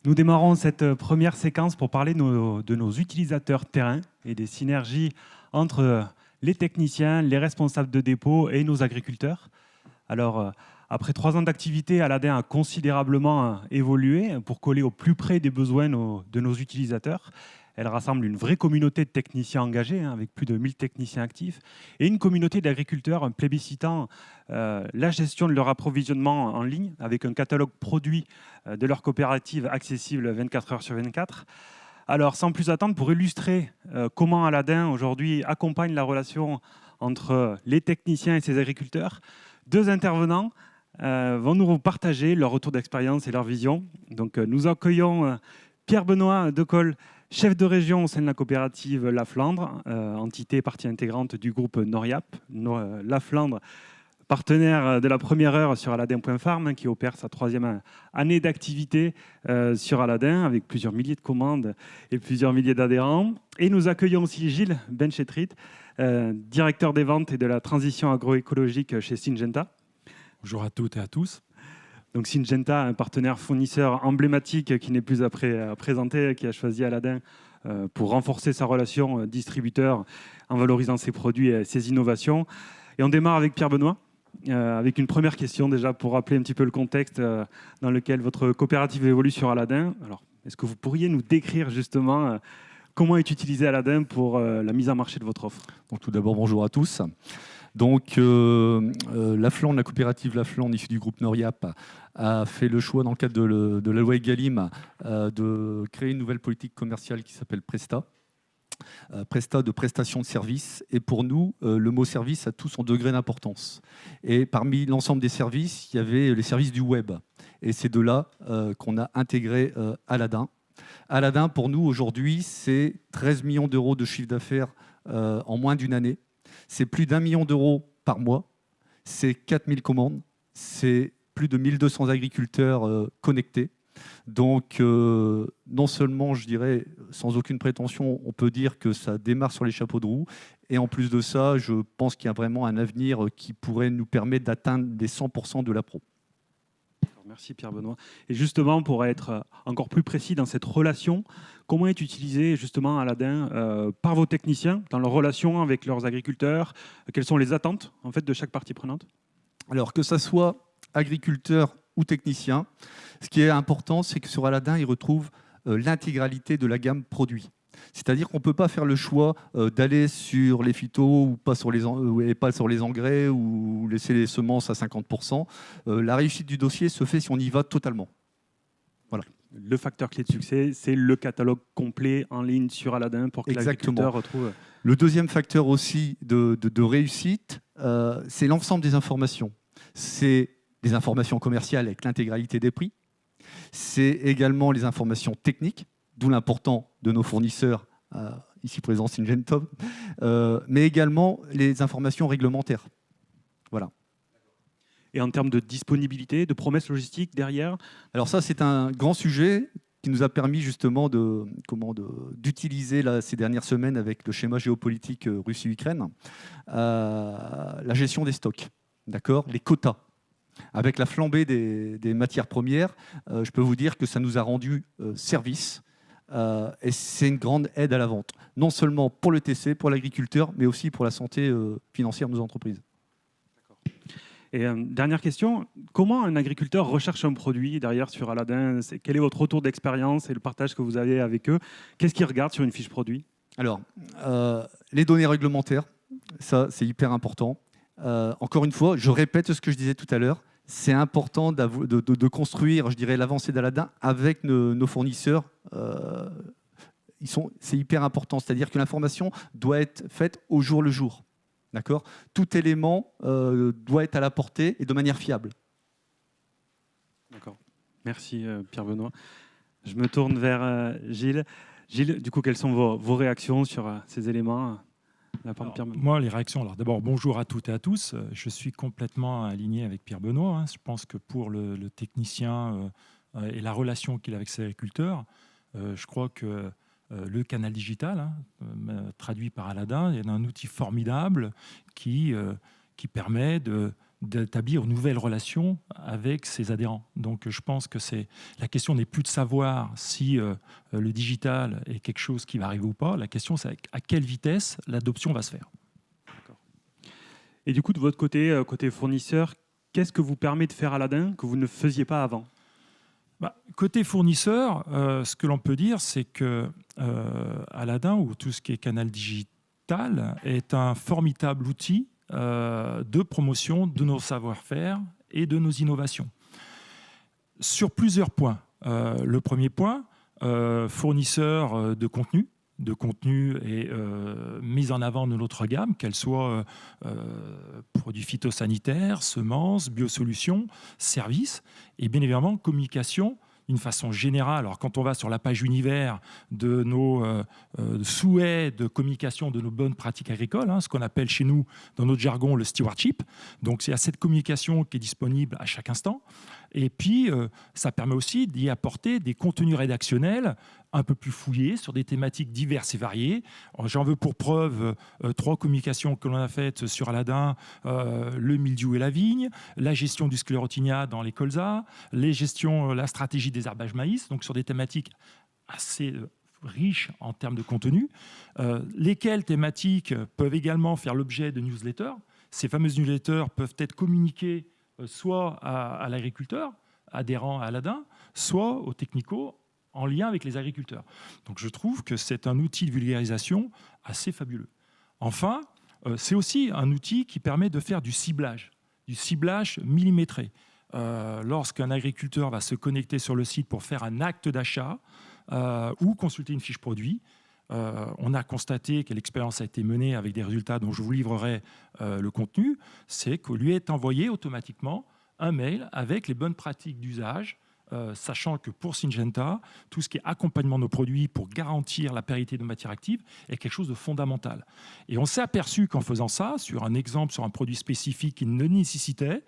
Nous démarrons cette première séquence pour parler de nos utilisateurs terrain et des synergies entre les techniciens, les responsables de dépôt et nos agriculteurs. Alors, après 3 ans d'activité, Aladin a considérablement évolué pour coller au plus près des besoins de nos utilisateurs. Elle rassemble une vraie communauté de techniciens engagés, avec plus de 1000 techniciens actifs, et une communauté d'agriculteurs plébiscitant la gestion de leur approvisionnement en ligne, avec un catalogue produit de leur coopérative accessible 24 heures sur 24. Alors, sans plus attendre, pour illustrer comment Aladin aujourd'hui accompagne la relation entre les techniciens et ses agriculteurs, 2 intervenants vont nous partager leur retour d'expérience et leur vision. Donc, nous accueillons Pierre-Benoît Decolle, chef de région au sein de la coopérative La Flandre, entité partie intégrante du groupe Noriap. La Flandre, partenaire de la première heure sur Aladin.farm, qui opère sa 3e année d'activité sur Aladin, avec plusieurs milliers de commandes et plusieurs milliers d'adhérents. Et nous accueillons aussi Gilles Benchetrit, directeur des ventes et de la transition agroécologique chez Syngenta. Bonjour à toutes et à tous. Donc Syngenta, un partenaire fournisseur emblématique qui n'est plus à présenter, qui a choisi Aladin pour renforcer sa relation distributeur en valorisant ses produits et ses innovations. Et on démarre avec Pierre-Benoît, avec une première question déjà pour rappeler un petit peu le contexte dans lequel votre coopérative évolue sur Aladin. Alors, est-ce que vous pourriez nous décrire justement comment est utilisé Aladin pour la mise en marché de votre offre? Donc, tout d'abord, bonjour à tous. Donc, la Flandre, la coopérative La Flandre, issue du groupe Noriap, a fait le choix, dans le cadre de la loi Egalim, de créer une nouvelle politique commerciale qui s'appelle Presta. Presta de prestation de services. Et pour nous, le mot service a tout son degré d'importance. Et parmi l'ensemble des services, il y avait les services du web. Et c'est de là qu'on a intégré Aladin. Aladin, pour nous, aujourd'hui, c'est 13 millions d'euros de chiffre d'affaires en moins d'une année. C'est plus d'1 million d'euros par mois. C'est 4000 commandes. C'est plus de 1200 agriculteurs connectés. Donc, non seulement, je dirais, sans aucune prétention, on peut dire que ça démarre sur les chapeaux de roue. Et en plus de ça, je pense qu'il y a vraiment un avenir qui pourrait nous permettre d'atteindre les 100% de la pro. Merci Pierre-Benoît. Et justement, pour être encore plus précis dans cette relation, comment est utilisé justement Aladin par vos techniciens dans leur relation avec leurs agriculteurs? Quelles sont les attentes en fait de chaque partie prenante? Alors, que ça soit agriculteur ou technicien, ce qui est important, c'est que sur Aladin, ils retrouvent l'intégralité de la gamme produit. C'est-à-dire qu'on ne peut pas faire le choix d'aller sur les phytos ou pas sur les engrais ou laisser les semences à 50%. La réussite du dossier se fait si on y va totalement. Voilà. Le facteur clé de succès, c'est le catalogue complet en ligne sur Aladin pour que l'agriculteur retrouve... Le deuxième facteur aussi de réussite, c'est l'ensemble des informations. C'est des informations commerciales avec l'intégralité des prix. C'est également les informations techniques, d'où l'important de nos fournisseurs, ici présents Syngenta, mais également les informations réglementaires. Voilà. Et en termes de disponibilité, de promesses logistiques derrière? Alors ça, c'est un grand sujet qui nous a permis justement d'utiliser ces dernières semaines avec le schéma géopolitique Russie-Ukraine, la gestion des stocks, d'accord, les quotas. Avec la flambée des matières premières, je peux vous dire que ça nous a rendu service. Et c'est une grande aide à la vente, non seulement pour le TC, pour l'agriculteur, mais aussi pour la santé financière de nos entreprises. Et dernière question, comment un agriculteur recherche un produit derrière sur Aladin? Quel est votre retour d'expérience et le partage que vous avez avec eux? Qu'est-ce qu'ils regardent sur une fiche produit? Alors, les données réglementaires, ça c'est hyper important. Encore une fois, je répète ce que je disais tout à l'heure, c'est important de construire, je dirais, l'avancée d'Aladin avec nos fournisseurs. C'est hyper important, c'est-à-dire que l'information doit être faite au jour le jour. D'accord ? Tout élément doit être à la portée et de manière fiable. D'accord. Merci Pierre-Benoît. Je me tourne vers Gilles. Gilles, du coup, quelles sont vos réactions sur ces éléments? Moi, les réactions. Alors, d'abord, bonjour à toutes et à tous. Je suis complètement aligné avec Pierre-Benoît. Je pense que pour le technicien et la relation qu'il a avec ses agriculteurs, je crois que le canal digital, traduit par Aladin, est un outil formidable qui permet d'établir une nouvelle relation avec ses adhérents. Donc je pense que la question n'est plus de savoir si le digital est quelque chose qui va arriver ou pas. La question, c'est à quelle vitesse l'adoption va se faire. Et du coup, de votre côté, côté fournisseur, qu'est-ce que vous permet de faire Aladdin que vous ne faisiez pas avant ? Côté fournisseur, ce que l'on peut dire, c'est que Aladdin, ou tout ce qui est canal digital, est un formidable outil de promotion de nos savoir-faire et de nos innovations. Sur plusieurs points. Le premier point, fournisseur de contenu et mise en avant de notre gamme, qu'elle soit produits phytosanitaires, semences, biosolutions, services, et bien évidemment communication d'une façon générale. Alors quand on va sur la page univers de nos souhaits de communication de nos bonnes pratiques agricoles, ce qu'on appelle chez nous, dans notre jargon, le stewardship, donc c'est à cette communication qui est disponible à chaque instant. Et puis, ça permet aussi d'y apporter des contenus rédactionnels un peu plus fouillés sur des thématiques diverses et variées. J'en veux pour preuve 3 communications que l'on a faites sur Aladdin, le mildiou et la vigne, la gestion du sclérotinia dans les colzas, la stratégie des herbages maïs, donc sur des thématiques assez riches en termes de contenu, lesquelles thématiques peuvent également faire l'objet de newsletters. Ces fameuses newsletters peuvent être communiquées soit à l'agriculteur, adhérent à Aladdin, soit aux technicaux en lien avec les agriculteurs. Donc je trouve que c'est un outil de vulgarisation assez fabuleux. Enfin, c'est aussi un outil qui permet de faire du ciblage millimétré. Lorsqu'un agriculteur va se connecter sur le site pour faire un acte d'achat ou consulter une fiche produit, on a constaté que l'expérience a été menée avec des résultats dont je vous livrerai le contenu, c'est que lui est envoyé automatiquement un mail avec les bonnes pratiques d'usage, sachant que pour Syngenta, tout ce qui est accompagnement de nos produits pour garantir la pérennité de nos matières actives est quelque chose de fondamental. Et on s'est aperçu qu'en faisant ça, sur un exemple, sur un produit spécifique qui ne nécessitait,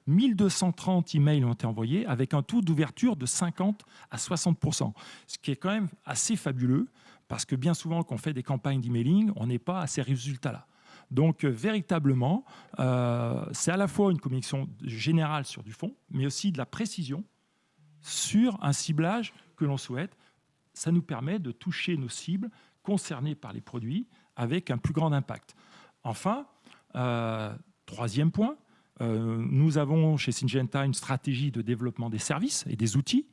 1230 emails ont été envoyés avec un taux d'ouverture de 50 à 60%, ce qui est quand même assez fabuleux, parce que bien souvent, quand on fait des campagnes d'emailing, on n'est pas à ces résultats-là. Donc, véritablement, c'est à la fois une communication générale sur du fond, mais aussi de la précision sur un ciblage que l'on souhaite. Ça nous permet de toucher nos cibles concernées par les produits avec un plus grand impact. Enfin, troisième point, nous avons chez Syngenta une stratégie de développement des services et des outils.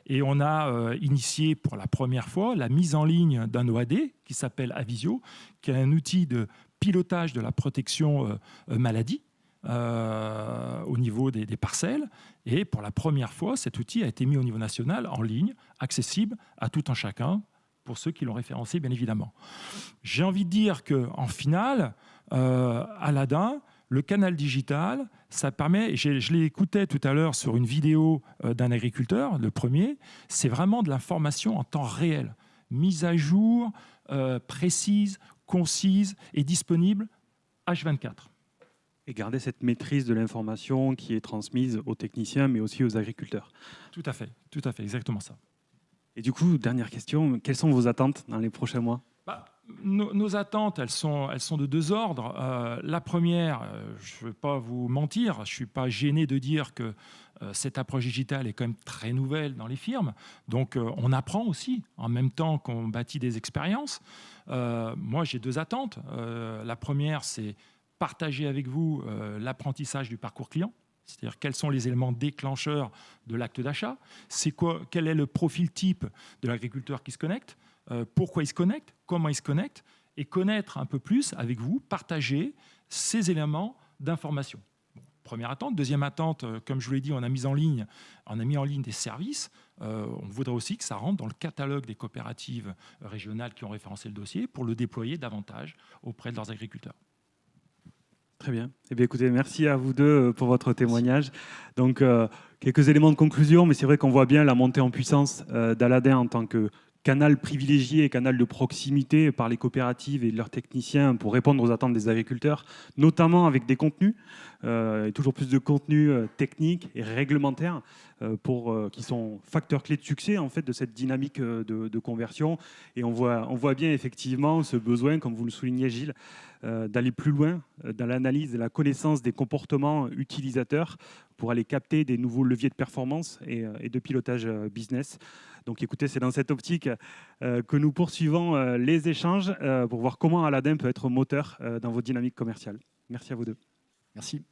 Et on a initié pour la première fois la mise en ligne d'un OAD qui s'appelle Avisio, qui est un outil de pilotage de la protection maladie au niveau des parcelles. Et pour la première fois, cet outil a été mis au niveau national en ligne, accessible à tout un chacun, pour ceux qui l'ont référencé, bien évidemment. J'ai envie de dire qu'en finale, Aladdin, le canal digital, ça permet, je l'ai écouté tout à l'heure sur une vidéo d'un agriculteur, le premier, c'est vraiment de l'information en temps réel, mise à jour, précise, concise et disponible H24. Et garder cette maîtrise de l'information qui est transmise aux techniciens, mais aussi aux agriculteurs. Tout à fait, exactement ça. Et du coup, dernière question, quelles sont vos attentes dans les prochains mois ? Nos attentes, elles sont de 2 ordres. La première, je ne vais pas vous mentir, je ne suis pas gêné de dire que cette approche digitale est quand même très nouvelle dans les firmes. Donc, on apprend aussi en même temps qu'on bâtit des expériences. Moi, j'ai 2 attentes. La première, c'est partager avec vous l'apprentissage du parcours client. C'est-à-dire quels sont les éléments déclencheurs de l'acte d'achat. Quel est le profil type de l'agriculteur qui se connecte. Pourquoi il se connecte, comment il se connecte, et connaître un peu plus avec vous, partager ces éléments d'information. Première attente. Deuxième attente, comme je vous l'ai dit, on a mis en ligne des services. On voudrait aussi que ça rentre dans le catalogue des coopératives régionales qui ont référencé le dossier pour le déployer davantage auprès de leurs agriculteurs. Très bien. Eh bien, écoutez, merci à vous deux pour votre témoignage. Donc, quelques éléments de conclusion, mais c'est vrai qu'on voit bien la montée en puissance d'Aladdin en tant que canal privilégié et canal de proximité par les coopératives et leurs techniciens pour répondre aux attentes des agriculteurs, notamment avec des contenus, et toujours plus de contenus techniques et réglementaires qui sont facteurs clés de succès en fait, de cette dynamique de conversion. Et on voit bien effectivement ce besoin, comme vous le soulignez Gilles, d'aller plus loin dans l'analyse et la connaissance des comportements utilisateurs pour aller capter des nouveaux leviers de performance et de pilotage business. Donc écoutez, c'est dans cette optique que nous poursuivons les échanges pour voir comment Aladdin peut être moteur dans vos dynamiques commerciales. Merci à vous deux. Merci.